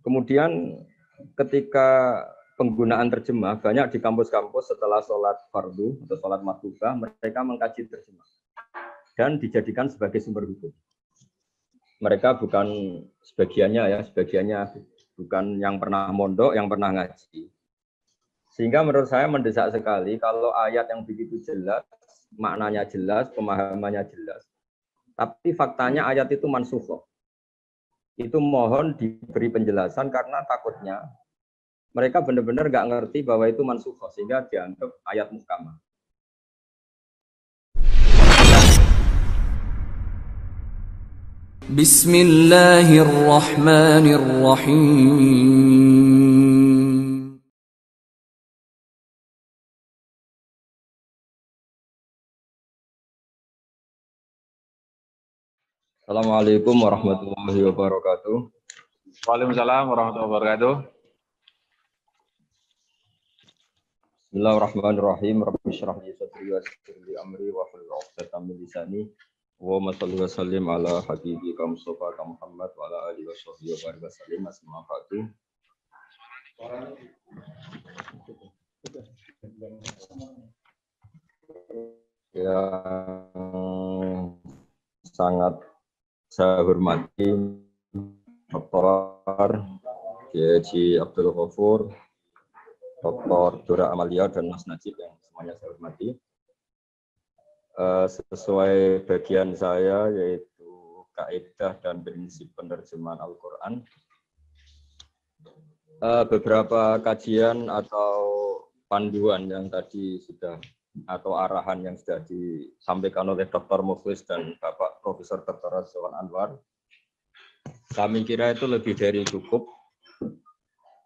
Kemudian ketika penggunaan terjemah, banyak di kampus-kampus setelah sholat fardu atau sholat maktubah, mereka mengkaji terjemah dan dijadikan sebagai sumber hukum. Mereka bukan sebagiannya bukan yang pernah mondok, yang pernah ngaji. Sehingga menurut saya mendesak sekali kalau ayat yang begitu jelas, maknanya jelas, pemahamannya jelas, tapi faktanya ayat itu mansukh. Itu mohon diberi penjelasan karena takutnya mereka benar-benar nggak ngerti bahwa itu mansukh sehingga dianggap ayat muhkamah. Bismillahirrahmanirrahim. Assalamualaikum warahmatullahi wabarakatuh. Waalaikumsalam warahmatullahi wabarakatuh. Bismillahirrahmanirrahim. Rabbi shrah li sadri wa yassir li amri wa hlul 'uqdatam min lisani. Wa shalli wa sallim ala habibika Mustafa Muhammad wa ala alihi washabbihi wa barik wasallim. Asma ba'du. Yang sangat saya hormati Dr. Haji Abdul Ghafur, Dr. Dora Amalia dan Mas Najib yang semuanya saya hormati. Sesuai bagian saya yaitu kaidah dan prinsip penerjemahan Al-Quran. Beberapa kajian atau panduan yang tadi sudah atau arahan yang sudah disampaikan oleh Dr. Mukhlis dan Bapak Profesor Dr. Rizwan Anwar, kami kira itu lebih dari cukup.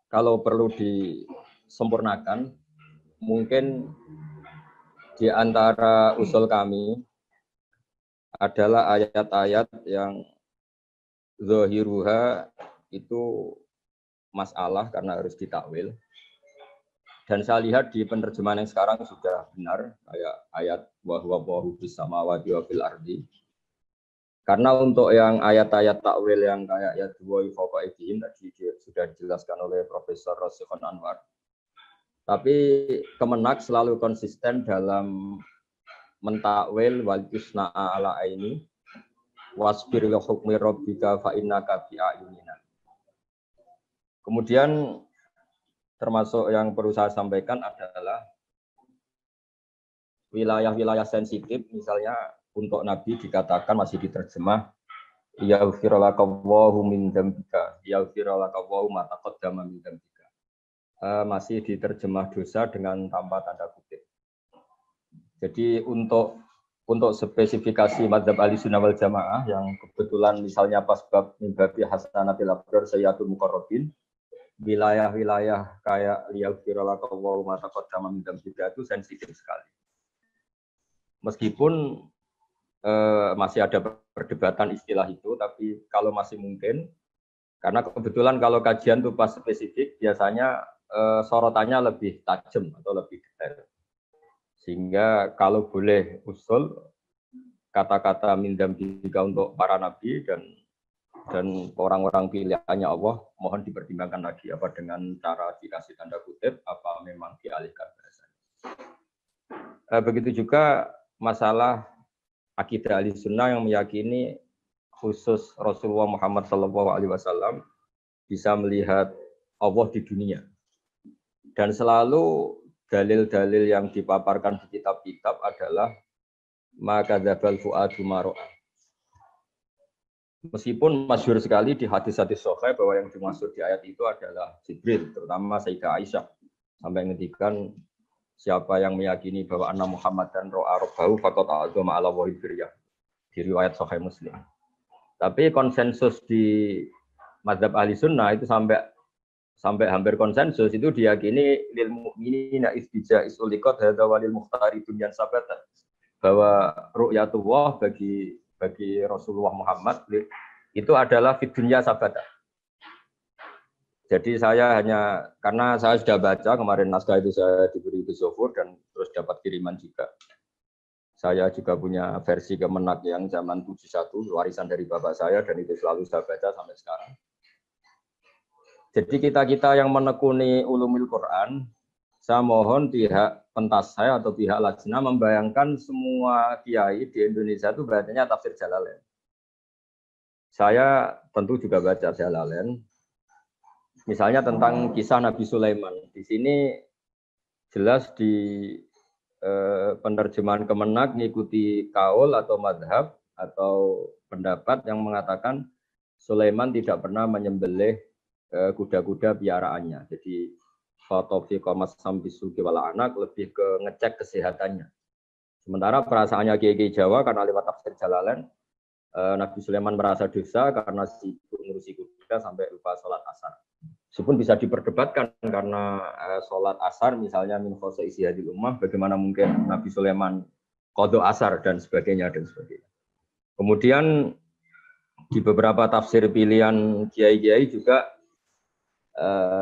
Kalau perlu disempurnakan, mungkin di antara usul kami adalah ayat-ayat yang zahiruha itu masalah karena harus ditakwil. Dan saya lihat di penerjemahan yang sekarang sudah benar, kayak ayat wa huwa Allahu fis samawati wa fil ardi. Karena untuk yang ayat-ayat takwil yang kayak ya dua fawqa aydihim tadi sudah dijelaskan oleh Profesor Rizwan Anwar. Tapi Kemenak selalu konsisten dalam mentakwil wal yusna'a ala aini wasbir li hukmi rabbika fa innaka bi a'yunina. Kemudian termasuk yang perlu saya sampaikan adalah wilayah-wilayah sensitif, misalnya untuk Nabi dikatakan masih diterjemah yaghfirullahu min dzambika, yaghfirullahu ma taqaddama min dzambika. Masih diterjemah dosa dengan tanpa tanda kutip. Jadi untuk spesifikasi madzhab Ahlussunnah wal Jamaah yang kebetulan misalnya pas bab min babi hasanatil abrar sayyatul muqarrabin, wilayah-wilayah kayak yaghfirullahu ma taqaddama min dzambika itu sensitif sekali. Meskipun masih ada perdebatan istilah itu, tapi kalau masih mungkin, karena kebetulan kalau kajian itu pas spesifik, biasanya sorotannya lebih tajam atau lebih detail. Sehingga kalau boleh usul, kata-kata min dzambika untuk para nabi dan orang-orang pilihannya Allah, mohon dipertimbangkan lagi apa dengan cara dikasih tanda kutip, apa memang dialihkan bahasanya. Begitu juga masalah akidah Ahlussunnah yang meyakini khusus Rasulullah Muhammad SAW bisa melihat Allah di dunia. Dan selalu dalil-dalil yang dipaparkan di kitab-kitab adalah maka dzabal fuadu maro'a. Meskipun masyhur sekali di hadis-hadis sahih bahwa yang dimaksud di ayat itu adalah Jibril, terutama Sayyidah Aisyah, sampai ngendikan siapa yang meyakini bahwa anna Muhammadan ra'a rabbahu faqad a'zama 'ala Allahi biryah, di riwayat Sahih Muslim. Tapi konsensus di mazhab Ahlussunnah itu sampai hampir konsensus itu diyakini lil mu'minina istija isuliqat hadza walil muhtari dunyan sabata, bahwa ru'yatullah bagi Rasulullah Muhammad itu adalah fid dunya sabata. Jadi saya hanya, karena saya sudah baca kemarin naskah itu saya diberi Gus Zofur dan terus dapat kiriman juga. Saya juga punya versi Kemenak yang zaman 71, warisan dari bapak saya, dan itu selalu saya baca sampai sekarang. Jadi kita yang menekuni ulumul Quran, saya mohon pihak pentasai atau pihak lajnah membayangkan semua kiai di Indonesia itu bacanya tafsir Jalalain. Saya tentu juga baca Jalalain. Misalnya tentang kisah Nabi Sulaiman. Di sini jelas di penerjemahan Kemenak mengikuti kaul atau madhab atau pendapat yang mengatakan Sulaiman tidak pernah menyembelih kuda-kuda piaraannya. Jadi fotofi komas sampisuki wala anak lebih ke ngecek kesehatannya. Sementara perasaannya kiai Jawa karena lewat tafsir Jalalain, Nabi Sulaiman merasa dosa karena sibuk ngurusi kuda sampai lupa sholat asar. Meskipun bisa diperdebatkan karena sholat asar misalnya min khosa isi hadil ummah, bagaimana mungkin Nabi Sulaiman qadha asar dan sebagainya dan sebagainya. Kemudian di beberapa tafsir pilihan kiai-kiai juga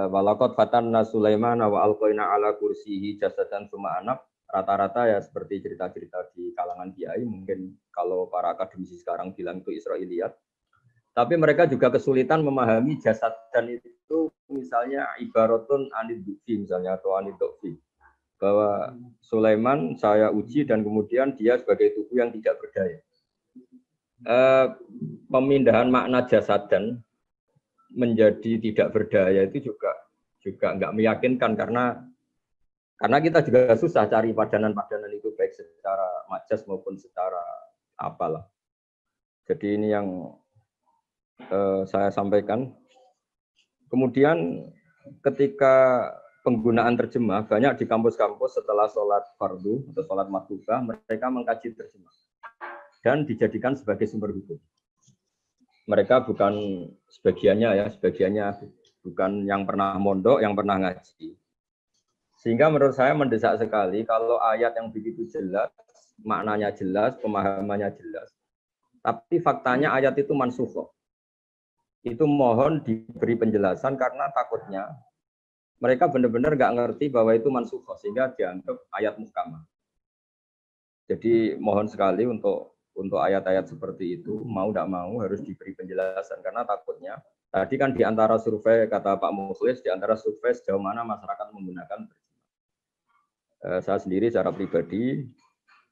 walaqad fatanna Sulaiman wa alqaina ala kursihi jasadan summa anab, rata-rata ya seperti cerita-cerita di kalangan kiai, mungkin kalau para akademisi sekarang bilang itu Israiliyat. Tapi mereka juga kesulitan memahami jasad dan itu misalnya ibaratun aniddufi misalnya atau aniddufi. Bahwa Sulaiman saya uji dan kemudian dia sebagai tubuh yang tidak berdaya. Pemindahan makna jasad dan menjadi tidak berdaya itu juga nggak meyakinkan karena kita juga susah cari padanan-padanan itu baik secara majas maupun secara apalah. Jadi ini yang saya sampaikan. Kemudian ketika penggunaan terjemah banyak di kampus-kampus setelah sholat fardu atau sholat maktubah mereka mengkaji terjemah dan dijadikan sebagai sumber hukum. Mereka bukan sebagiannya bukan yang pernah mondok, yang pernah ngaji. Sehingga menurut saya mendesak sekali kalau ayat yang begitu jelas, maknanya jelas, pemahamannya jelas. Tapi faktanya ayat itu mansukh. Itu mohon diberi penjelasan karena takutnya mereka benar-benar nggak ngerti bahwa itu mansukh sehingga dianggap ayat muhkamah. Jadi mohon sekali untuk ayat-ayat seperti itu mau tidak mau harus diberi penjelasan karena takutnya tadi kan di antara survei kata Pak Mukhlis di antara survei sejauh mana masyarakat menggunakan saya sendiri secara pribadi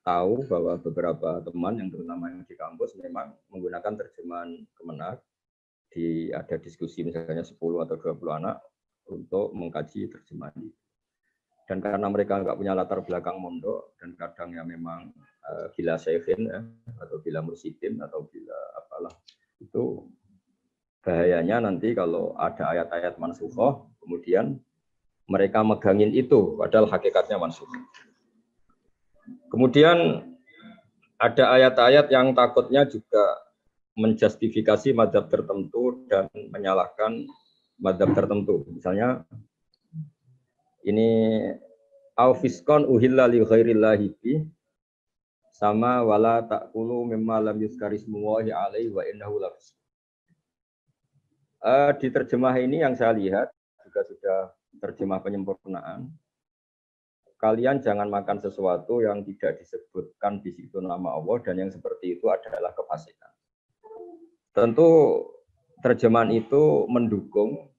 tahu bahwa beberapa teman yang terutama yang di kampus memang menggunakan terjemahan Kemenak ada diskusi misalnya 10 atau 20 anak untuk mengkaji terjemahan itu. Dan karena mereka nggak punya latar belakang mondok dan kadang ya memang bila syekhin ya, atau bila mursidin atau bila apalah itu bahayanya nanti kalau ada ayat-ayat mansukhoh kemudian mereka megangin itu padahal hakikatnya mansukh. Kemudian ada ayat-ayat yang takutnya juga menjustifikasi mazhab tertentu dan menyalahkan mazhab tertentu. Misalnya ini aufiskon uhilla li ghairillahi bi sama wala taqulu mimma lam yuzkarismullahi alaihi wa innahu lafis. Di terjemah ini yang saya lihat juga sudah terjemah penyempurnaan. Kalian jangan makan sesuatu yang tidak disebutkan di situ nama Allah dan yang seperti itu adalah kefasikan. Tentu terjemahan itu mendukung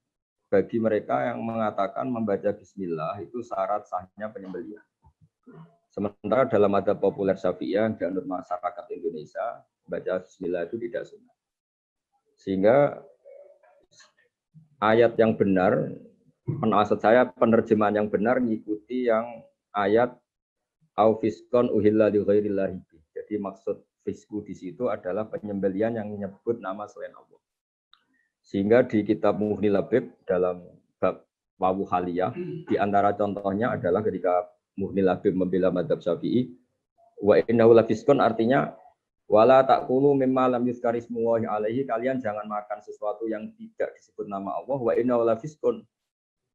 bagi mereka yang mengatakan membaca bismillah itu syarat sahnya penyembelihan. Sementara dalam madzhab populer Syafi'iyah yang dianut masyarakat Indonesia, baca bismillah itu tidak sunnah. Sehingga ayat yang benar, maksud saya penerjemahan yang benar mengikuti yang ayat au fiskon uhilla li ghairillahi. Jadi maksud fisku di situ adalah penyembelihan yang menyebut nama selain Allah. Sehingga di kitab Mughni Labib dalam bab Wawu Haliyah, di antara contohnya adalah ketika Mughni Labib membela madzhab Syafi'i, wa innahu lafiskun artinya wala taqulu mimma lam yuzkarismullahi alaihi, kalian jangan makan sesuatu yang tidak disebut nama Allah, wa innahu lafiskun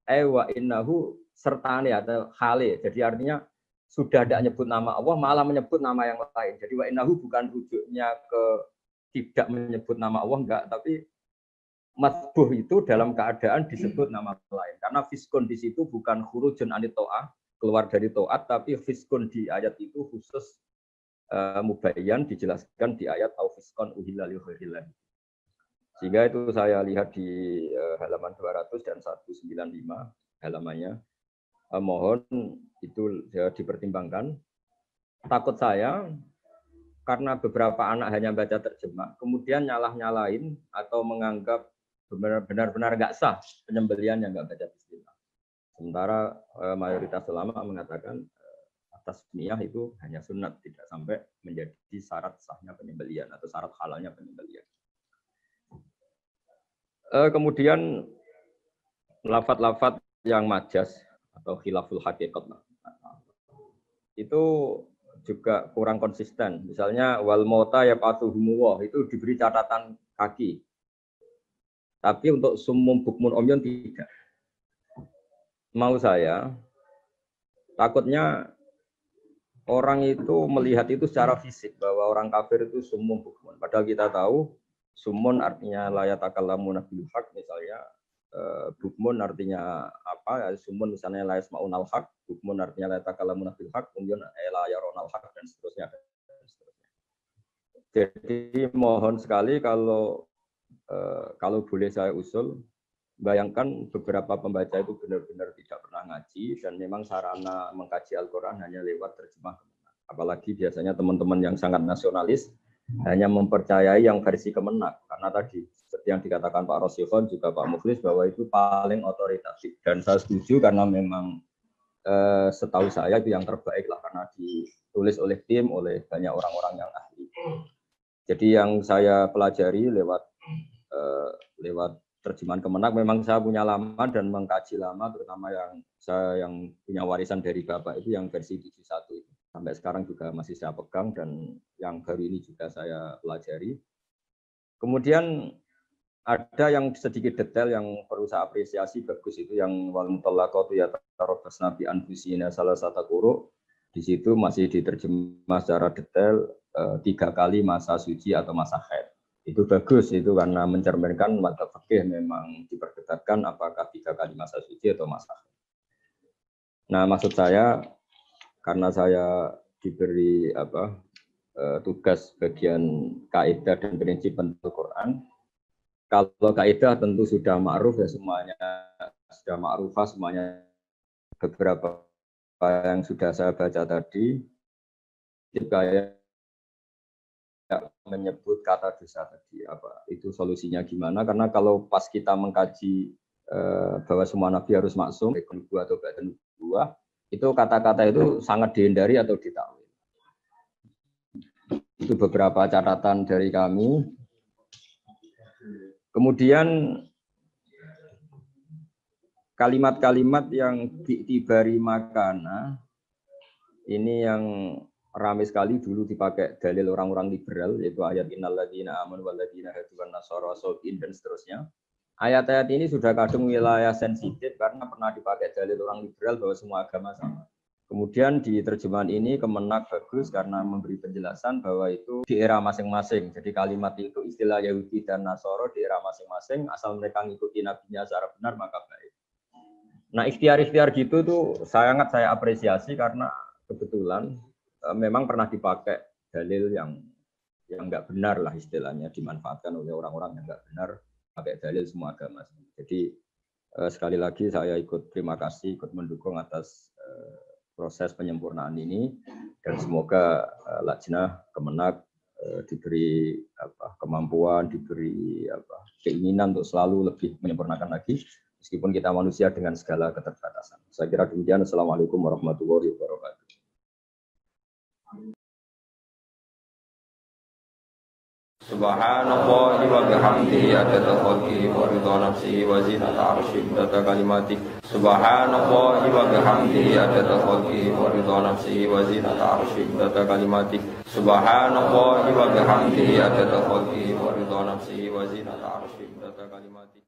wa innahu sertane atau hale. Jadi artinya sudah tidak menyebut nama Allah malah menyebut nama yang lain. Jadi wa innahu bukan rujuknya ke tidak menyebut nama Allah enggak, tapi matbuh itu dalam keadaan disebut nama lain. Karena fiskun di situ bukan khurujun anit ta'ah, keluar dari ta'at, tapi fiskun di ayat itu khusus mubayyan dijelaskan di ayat au fiskun uhilla li ghairillah. Sehingga itu saya lihat di halaman 200 dan 195 halamannya. Mohon itu dipertimbangkan. Takut saya karena beberapa anak hanya baca terjemah, kemudian nyalah-nyalain atau menganggap benar-benar nggak sah penyembelian yang nggak baca bismillah. Sementara mayoritas ulama mengatakan atas niat itu hanya sunat, tidak sampai menjadi syarat sahnya penyembelian atau syarat halalnya penyembelian. Kemudian lafat-lafat yang majas atau khilaful haqiqat itu juga kurang konsisten. Misalnya wal mauta yaqatuhumullah itu diberi catatan kaki. Tapi untuk sumum bukmun umyun tidak. Mau saya takutnya orang itu melihat itu secara fisik bahwa orang kafir itu sumum bukmun. Padahal kita tahu sumun artinya la yatakallamuna bil haq misalnya, bukmun artinya apa? Sumun misalnya la yasmaunal haq, bukmun artinya la yatakallamuna bil haq, umyun la yaronal haq dan seterusnya. Jadi mohon sekali kalau boleh saya usul, bayangkan beberapa pembaca itu benar-benar tidak pernah ngaji dan memang sarana mengkaji Al-Quran hanya lewat terjemah. Apalagi biasanya teman-teman yang sangat nasionalis hanya mempercayai yang versi Kemenak. Karena tadi, seperti yang dikatakan Pak Rosikhon, juga Pak Mukhlis, bahwa itu paling otoritatif. Dan saya setuju karena memang setahu saya itu yang terbaik lah, karena ditulis oleh tim, oleh banyak orang-orang yang ahli. Jadi yang saya pelajari lewat terjemahan Kemenak, memang saya punya lama dan mengkaji lama, terutama yang punya warisan dari Bapak itu yang versi 71 itu. Sampai sekarang juga masih saya pegang dan yang baru ini juga saya pelajari. Kemudian ada yang sedikit detail yang perlu saya apresiasi, bagus itu yang wal mutallaqatu yatarabbasna bi anfusina salah satu quru. Di situ masih diterjemah secara detail 3 kali masa suci atau masa haid. Itu bagus itu karena mencerminkan madzhab fikih memang diperketatkan apakah 3 kali masa suci atau masa haid. Nah, maksud saya karena saya diberi tugas bagian kaidah dan prinsip pentul Quran. Kalau kaidah tentu sudah ma'ruf ya semuanya, sudah ma'rufah semuanya. Beberapa yang sudah saya baca tadi, kayak menyebut kata dosa tadi itu solusinya gimana? Karena kalau pas kita mengkaji bahwa semua nabi harus maksum, nubuwah atau ba'da nubuwah, itu kata-kata itu sangat dihindari atau ditakwil. Itu beberapa catatan dari kami. Kemudian kalimat-kalimat yang di'tibari makana ini yang ramai sekali dulu dipakai dalil orang-orang liberal, yaitu ayat innal ladzina amanu wal ladzina hadu wan nasara wasobin dan seterusnya. Ayat-ayat ini sudah kadung wilayah sensitif karena pernah dipakai dalil orang liberal bahwa semua agama sama. Kemudian di terjemahan ini Kemenak bagus karena memberi penjelasan bahwa itu di era masing-masing. Jadi kalimat itu istilah Yahudi dan Nasoro di era masing-masing, asal mereka ngikuti nabinya secara benar maka baik. Nah ikhtiar-ikhtiar gitu tuh sangat saya apresiasi karena kebetulan memang pernah dipakai dalil yang nggak benar lah istilahnya, dimanfaatkan oleh orang-orang yang nggak benar pakai dalil semua agama. Jadi sekali lagi saya ikut terima kasih, ikut mendukung atas proses penyempurnaan ini dan semoga Lajnah Kemenak diberi kemampuan, diberi keinginan untuk selalu lebih menyempurnakan lagi meskipun kita manusia dengan segala keterbatasan. Saya kira demikian. Assalamualaikum warahmatullahi wabarakatuh. Subhanallah wa bihamdihi adada khalqihi wa ridha nafsihi wa zinata arsyihi adada kalimatihi. Subhanallah wa bihamdihi adada khalqihi wa ridha nafsihi wa zinata arsyihi adada kalimatihi. Subhanallah wa bihamdihi adada khalqihi wa ridha nafsihi wa zinata arsyihi adada kalimatihi.